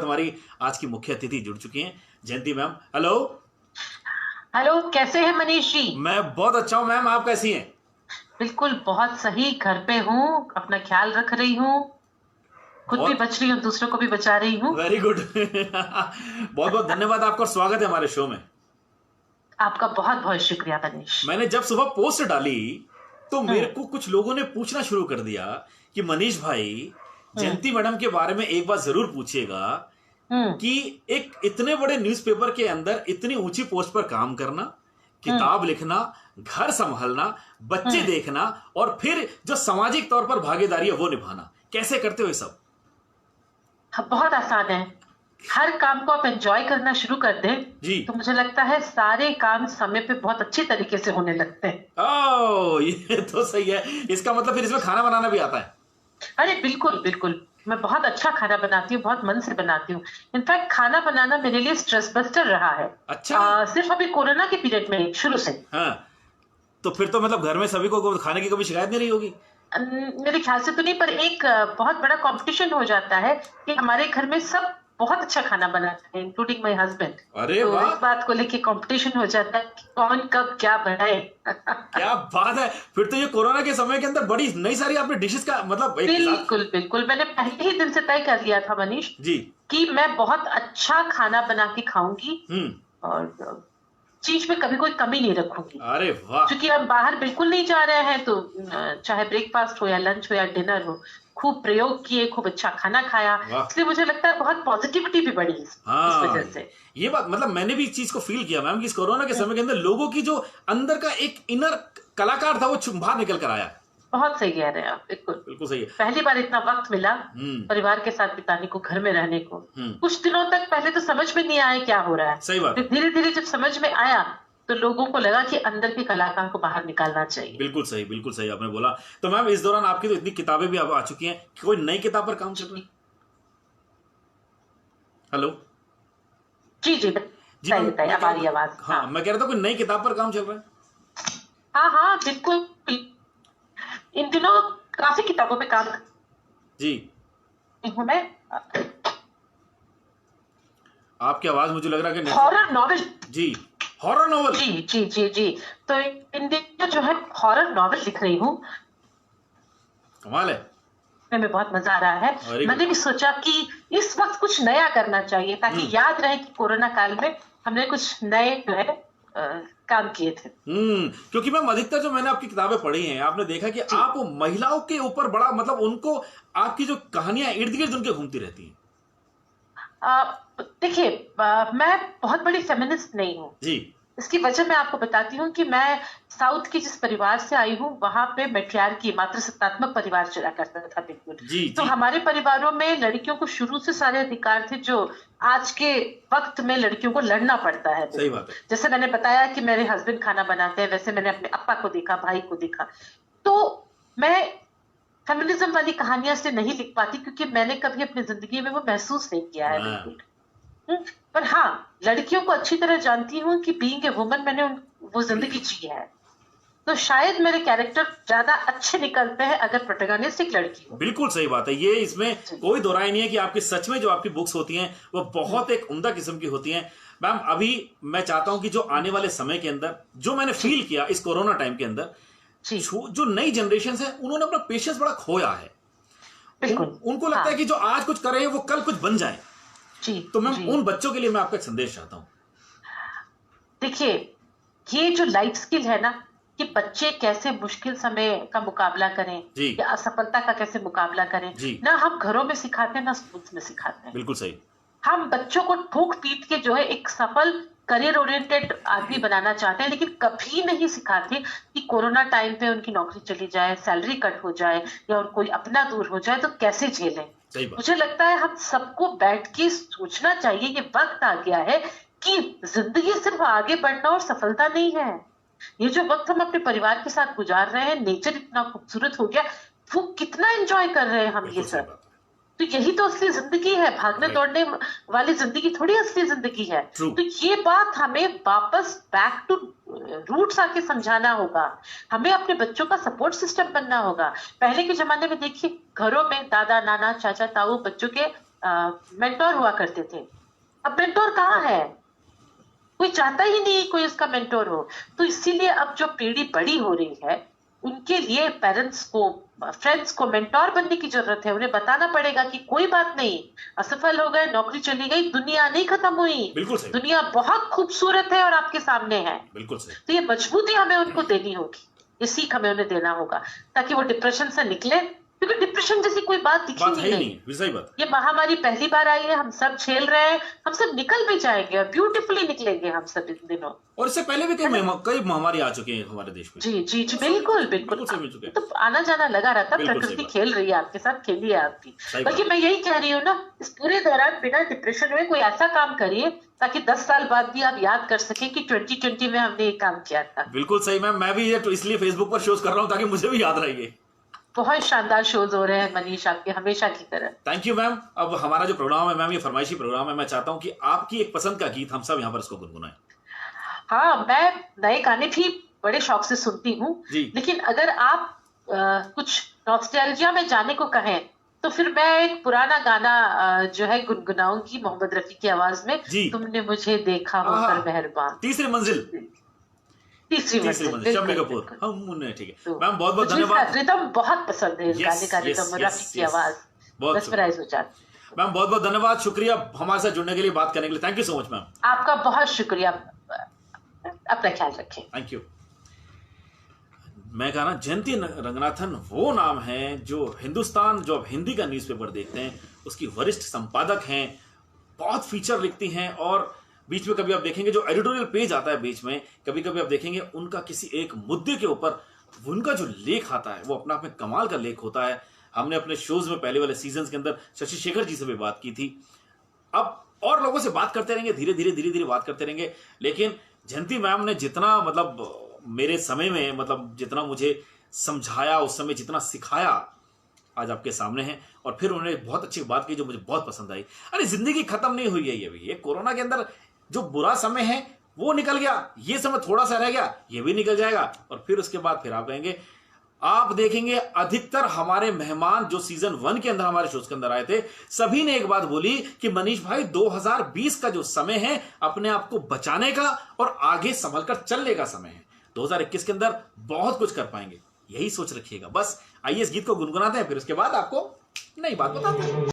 हमारी आज की मुख्य अतिथि जुड़ चुकी हैं जयंती मैम। हेलो। हेलो, कैसे हैं मनीष जी? मैं बहुत अच्छा हूं मैम, आप कैसी हैं? बिल्कुल बहुत सही, घर पे हूँ, अपना ख्याल रख रही हूँ, खुद भी बहुत बच रही हूँ, दूसरों को भी बचा रही हूँ। Very good. बहुत बहुत धन्यवाद आपका, स्वागत है हमारे शो में। आपका बहुत बहुत शुक्रिया मनीष। मैंने जब सुबह पोस्ट डाली तो मेरे हम्म। को कुछ लोगों ने पूछना शुरू कर दिया कि मनीष भाई, हम्म। जयंती मैडम के बारे में एक बार जरूर पूछिएगा हम्म। कि एक इतने बड़े न्यूज़पेपर के अंदर इतनी ऊंची पोस्ट पर काम करना, हम्म। किताब लिखना, घर संभालना, बच्चे हम्म। देखना और फिर जो सामाजिक तौर पर भागीदारी है वो निभाना, कैसे करते हो ये सब? हाँ, बहुत आसान है। हर काम को आप एंजॉय करना शुरू कर दें जी। तो मुझे लगता है सारे काम समय पे बहुत अच्छी तरीके से होने लगते हैं। ओ, ये तो सही है। इसका मतलब फिर इसमें खाना बनाना भी आता है? अरे बिल्कुल बिल्कुल, मैं बहुत अच्छा खाना बनाती हूँ, बहुत मन से बनाती हूँ। इनफैक्ट खाना बनाना मेरे लिए स्ट्रेस बस्टर रहा है। अच्छा। सिर्फ अभी कोरोना के पीरियड में शुरू से। हाँ, तो फिर तो मतलब घर में सभी को खाने की कभी शिकायत नहीं रही होगी? मेरे ख्याल से तो नहीं, पर एक बहुत बड़ा कंपटीशन हो जाता है कि हमारे घर में सब बहुत अच्छा खाना बनाते हैं, इंक्लूडिंग माय हस्बैंड। अरे तो वाह, इस बात को लेके कंपटीशन हो जाता है कि कौन कब क्या बनाए। क्या बात है। फिर तो ये कोरोना के समय के अंदर बड़ी नई सारी आपने डिशेस का मतलब एक साथ। बिल्कुल बिल्कुल, मैंने पहले ही दिन से तय कर लिया था मनीष जी। कि मैं बहुत अच्छा खाना बना के खाऊंगी और चीज में कभी कोई कमी नहीं रखूंगी। अरे वाह। क्योंकि हम बाहर बिल्कुल नहीं जा रहे हैं तो चाहे ब्रेकफास्ट हो या लंच हो या डिनर हो, खूब प्रयोग किए, खूब अच्छा खाना खाया। वाह। इसलिए मुझे लगता है बहुत पॉजिटिविटी भी बढ़ी इस हाँ, वजह से। ये बात मतलब मैंने भी इस चीज को फील किया मैम कि इस कोरोना के समय के अंदर लोगों की जो अंदर का एक इनर कलाकार था वो बाहर निकल कर आया। बहुत सही कह रहे हैं आप, बिल्कुल। बिल्कुल सही है। पहली बार इतना वक्त मिला हम्म। परिवार के साथ बिताने को, घर में रहने को। हम्म। कुछ दिनों तक पहले तो समझ में नहीं आया क्या हो रहा है, सही बात है। फिर धीरे धीरे जब समझ में आया तो लोगों को लगा कि अंदर के कलाकार को बाहर निकालना चाहिए। बिल्कुल सही आपने बोला। तो मैम इस दौरान आपकी तो इतनी किताबें भी अब आ चुकी हैं कि कोई नई किताब पर काम चल रहा है? हेलो। जी जी, जी बताइए मैम, बताइए, अब आ रही आवाज। हाँ, मैं कह रहा था कोई नई किताब पर काम चल रहा है? हाँ हाँ बिल्कुल, इन दिनों काफी किताबों पे काम कर जी। रही हूँ मैं। आपकी आवाज मुझे लग रहा है कि हॉरर नॉवेल। जी, हॉरर नॉवल। जी जी जी जी, तो इन दिनों जो है हॉरर नॉवेल लिख रही हूँ, कमाल है। में बहुत मजा आ रहा है। Very good. मैंने भी सोचा कि इस वक्त कुछ नया करना चाहिए ताकि याद रहे कि कोरोना काल में हमने कुछ नए जो है काम किए थे। क्योंकि मैम अधिकतर जो मैंने आपकी किताबें पढ़ी हैं आपने देखा कि आप महिलाओं के ऊपर बड़ा मतलब उनको, आपकी जो कहानियां इर्द गिर्द उनके घूमती रहती हैं। देखिए, मैं बहुत बड़ी फेमिनिस्ट नहीं हूँ। जी। इसकी वजह मैं आपको बताती हूँ कि मैं साउथ की जिस परिवार से आई हूँ वहां पे मैट्रियार्की, मातृसत्तात्मक परिवार चला करता था, बिल्कुल। जी। तो जी। हमारे परिवारों में लड़कियों को शुरू से सारे अधिकार थे जो आज के वक्त में लड़कियों को लड़ना पड़ता है, सही बिल्कुल। बात है। जैसे मैंने बताया कि मेरे हस्बैंड खाना बनाते हैं, वैसे मैंने अपने अप्पा को देखा, भाई को देखा। तो मैं फेमिनिज्म वाली कहानियां से नहीं लिख पाती क्योंकि मैंने कभी अपनी जिंदगी में वो महसूस नहीं किया है, हाँ। बिल्कुल। पर हाँ, लड़कियों को अच्छी तरह जानती हूँ कि बीइंग ए वुमन मैंने वो जिंदगी जी है। तो शायद मेरे कैरेक्टर ज्यादा अच्छे निकलते हैं अगर प्रोटैगनिस्ट एक लड़की हो। बिल्कुल सही बात है, ये इसमें कोई दो राय नहीं है कि आपकी सच में जो आपकी बुक्स होती हैं वो बहुत एक उम्दा किस्म की होती हैं। मैम अभी मैं चाहता हूं कि जो आने वाले समय के अंदर जो मैंने फील किया इस कोरोना टाइम के अंदर, जो नई जनरेशन है उन्होंने अपना पेशेंस बड़ा खोया है। उनको लगता है कि जो आज कुछ कर रहे हैं वो कल कुछ बन जाए। तो मैम उन बच्चों के लिए मैं आपका एक संदेश चाहता हूं। देखिए, ये जो लाइफ स्किल है ना कि बच्चे कैसे मुश्किल समय का मुकाबला करें या असफलता का कैसे मुकाबला करें, ना हम घरों में सिखाते हैं ना स्कूल्स में सिखाते हैं। बिल्कुल सही। हम बच्चों को ठोक पीट के जो है एक सफल करियर ओरिएंटेड आदमी बनाना चाहते हैं, लेकिन कभी नहीं सिखाते कि कोरोना टाइम पे उनकी नौकरी चली जाए, सैलरी कट हो जाए या कोई अपना दूर हो जाए तो कैसे झेलें। मुझे लगता है हम सबको बैठ के सोचना चाहिए, ये वक्त आ गया है कि जिंदगी सिर्फ आगे बढ़ना और सफलता नहीं है। ये जो वक्त हम अपने परिवार के साथ गुजार रहे हैं, नेचर इतना खूबसूरत हो गया, वो कितना एंजॉय कर रहे हैं हम ये सब। तो यही तो असली जिंदगी है, भागने दौड़ने वाली जिंदगी थोड़ी असली जिंदगी है। तो ये बात हमें वापस बैक टू रूट्स आके समझाना होगा। हमें अपने बच्चों का सपोर्ट सिस्टम बनना होगा। पहले के जमाने में देखिए, घरों में दादा नाना चाचा ताऊ बच्चों के मेंटोर हुआ करते थे। अब मेंटोर कहाँ है? कोई चाहता ही नहीं कोई उसका मेंटोर हो। तो इसीलिए अब जो पीढ़ी बड़ी हो रही है, उनके लिए पेरेंट्स को, फ्रेंड्स को मेंटोर बनने की जरूरत है। उन्हें बताना पड़ेगा कि कोई बात नहीं, असफल हो गए, नौकरी चली गई, दुनिया नहीं खत्म हुई, बिल्कुल सही, दुनिया बहुत खूबसूरत है और आपके सामने है। बिल्कुल सही। तो ये मजबूती हमें उनको देनी होगी, ये सीख हमें उन्हें देना होगा, ताकि वो डिप्रेशन से निकले। क्योंकि डिप्रेशन जैसी कोई बात दिखी बात है ही नहीं। नहीं, सही बात। ये महामारी पहली बार आई है, हम सब झेल रहे हैं, हम सब निकल भी जाएंगे और ब्यूटीफुली निकलेंगे हम सब इन दिनों। और इससे पहले भी कई महामारी आ चुकी है हमारे देश में। जी जी जी, बिल्कुल बिल्कुल। बिल्कुल सही मिल चुके हैं। तो आना जाना लगा रहता, बिल्कुल सही प्रकृति बात। खेल रही है आपके साथ, खेलिए आप भी। सही बल्कि बात। मैं यही कह रही हूँ ना, इस पूरे दौरान बिना डिप्रेशन में कोई ऐसा काम करिए ताकि 10 साल बाद भी आप याद कर सकें कि 2020 में हमने ये काम किया था। बिल्कुल सही मैम, मैं भी ये तो इसलिए फेसबुक पर शोज कर रहा हूँ ताकि मुझे भी याद रहे। बहुत शानदार शोज हो रहे हैं मनीष, आपके हमेशा की तरह। Thank you ma'am. अब हमारा जो प्रोग्राम है मैम, ये फरमाइशी प्रोग्राम है, मैं चाहता हूँ कि आपकी एक पसंद का गीत हम सब यहाँ पर इसको गुनगुनाएं। हाँ, मैं नए गाने भी बड़े शौक से सुनती हूँ, जी। लेकिन अगर आप कुछ नॉस्टैल्जिया में जाने को कहें तो फिर मैं एक पुराना गाना जो है गुनगुनाऊंगी मोहम्मद रफी की आवाज में। जी। तुमने मुझे देखा आहा। होकर मेहरबान। तीसरी मंजिल, तीसरी मंजिल, शम्मी बिल्कुल, कपूर। बिल्कुल। हम उन्हें, ठीक है तो मैम, बहुत बहुत मुझे धन्यवाद। इसका रिदम बहुत पसंद है, इस गाने का रिदम, yes, रफी की yes. आवाज बहुत mesmerize हो जाती है। मैम, बहुत बहुत धन्यवाद, शुक्रिया हमारे साथ जुड़ने के लिए, बात करने के लिए। Thank you so much ma'am. आपका बहुत शुक्रिया, अपना ख्याल रखें। Thank you. मैं कहा ना, जयंती रंगनाथन वो नाम है जो हिंदुस्तान, जो अब हिंदी का न्यूज़पेपर देखते हैं, उसकी वरिष्ठ संपादक हैं, बहुत फीचर लिखती हैं, और बीच में कभी आप देखेंगे जो एडिटोरियल पेज आता है बीच में, कभी कभी आप देखेंगे उनका किसी एक मुद्दे के ऊपर उनका जो लेख आता है वो अपना आप में कमाल का लेख होता है। हमने अपने शोज में पहले वाले सीजन के अंदर शशि शेखर जी से भी बात की थी, अब और लोगों से बात करते रहेंगे, धीरे धीरे बात करते रहेंगे। लेकिन जयंती मैम ने जितना, मतलब मेरे समय में, मतलब जितना मुझे समझाया उस समय, जितना सिखाया, आज आपके सामने है। और फिर उन्होंने बहुत अच्छी बात की जो मुझे बहुत पसंद आई। अरे जिंदगी खत्म नहीं हुई है, ये कोरोना के अंदर जो बुरा समय है वो निकल गया, ये समय थोड़ा सा रह गया, ये भी निकल जाएगा। और फिर उसके बाद फिर आप कहेंगे, आप देखेंगे अधिकतर हमारे मेहमान जो सीजन 1 के अंदर हमारे शोज के अंदर आए थे, सभी ने एक बात बोली कि मनीष भाई 2020 का जो समय है अपने आप को बचाने का और आगे संभल कर चलने का समय है। 2021 के अंदर बहुत कुछ कर पाएंगे, यही सोच रखिएगा। बस आइए इस गीत को गुनगुनाते हैं, फिर उसके बाद आपको नई बात बताते हैं।